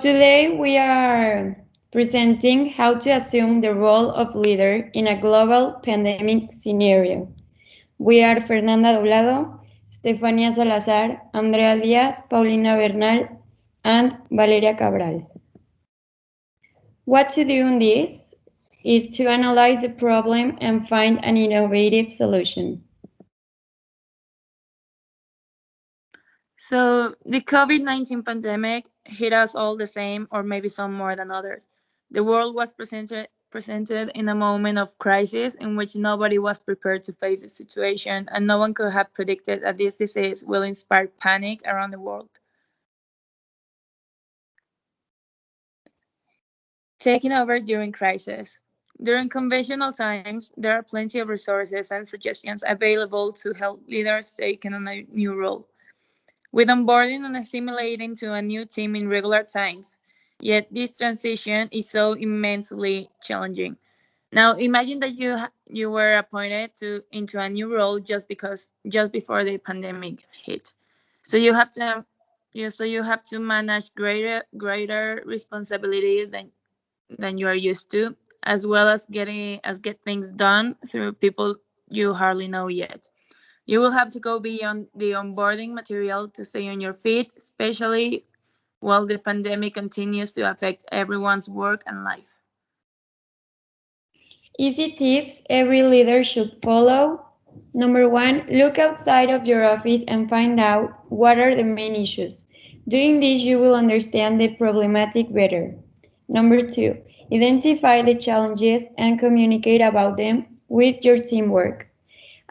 Today we are presenting how to assume the role of leader in a global pandemic scenario. We are Fernanda Doblado, Stefania Salazar, Andrea Díaz, Paulina Bernal, and Valeria Cabral. What to do in this is to analyze the problem and find an innovative solution. So the COVID-19 pandemic hit us all the same, or maybe some more than others. The world was presented in a moment of crisis in which nobody was prepared to face the situation, and no one could have predicted that this disease will inspire panic around the world. Taking over during crisis. During conventional times, there are plenty of resources and suggestions available to help leaders take on a new role. With onboarding and assimilating to a new team in regular times, yet this transition is so immensely challenging. Now imagine that you were appointed into a new role just before the pandemic hit. So you have to manage greater responsibilities than you are used to, as well as get things done through people you hardly know yet. You will have to go beyond the onboarding material to stay on your feet, especially while the pandemic continues to affect everyone's work and life. Easy tips every leader should follow. Number 1, look outside of your office and find out what are the main issues. Doing this, you will understand the problematic better. Number 2, identify the challenges and communicate about them with your teamwork.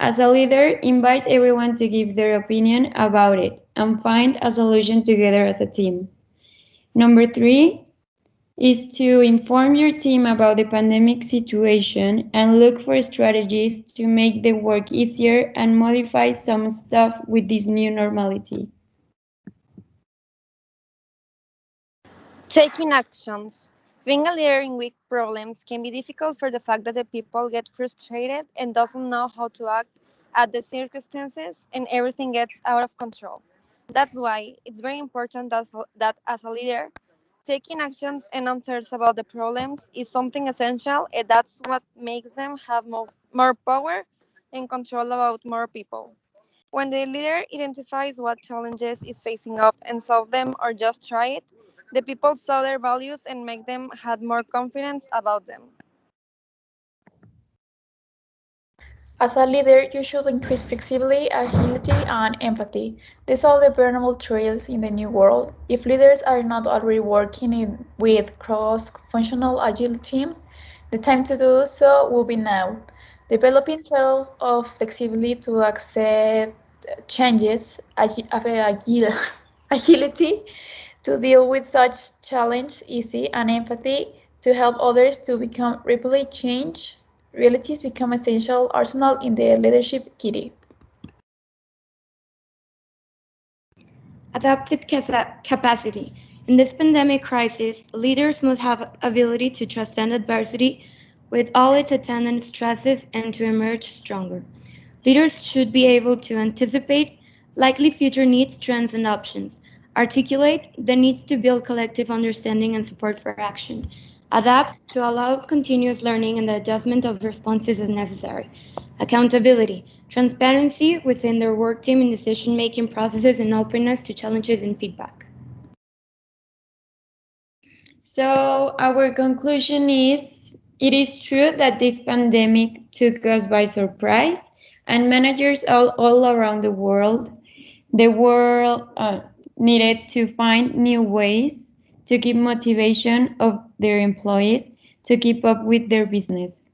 As a leader, invite everyone to give their opinion about it and find a solution together as a team. Number 3 is to inform your team about the pandemic situation and look for strategies to make the work easier and modify some stuff with this new normality. Taking actions. Being a leader in weak problems can be difficult for the fact that the people get frustrated and doesn't know how to act at the circumstances and everything gets out of control. That's why it's very important that as a leader, taking actions and answers about the problems is something essential, and that's what makes them have more power and control about more people. When the leader identifies what challenges is facing up and solve them or just try it, the people saw their values and make them had more confidence about them. As a leader, you should increase flexibility, agility, and empathy. These are the vulnerable traits in the new world. If leaders are not already working with cross-functional agile teams, the time to do so will be now. Developing traits of flexibility to accept changes, agility to deal with such challenge easy, and empathy to help others to become rapidly change realities become essential arsenal in the leadership kitty. Adaptive capacity. In this pandemic crisis, leaders must have ability to transcend adversity with all its attendant stresses and to emerge stronger. Leaders should be able to anticipate likely future needs, trends, and options, articulate the needs to build collective understanding and support for action, adapt to allow continuous learning and the adjustment of responses as necessary, accountability, transparency within their work team in decision-making processes, and openness to challenges and feedback. So our conclusion is, it is true that this pandemic took us by surprise, and managers all around the world needed to find new ways to keep motivation of their employees to keep up with their business.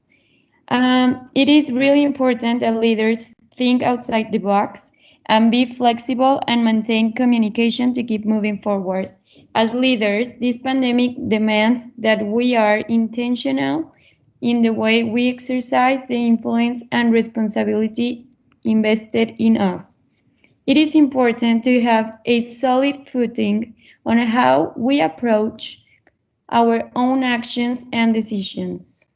It is really important that leaders think outside the box and be flexible and maintain communication to keep moving forward. As leaders, this pandemic demands that we are intentional in the way we exercise the influence and responsibility invested in us. It is important to have a solid footing on how we approach our own actions and decisions.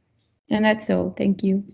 And that's all. Thank you.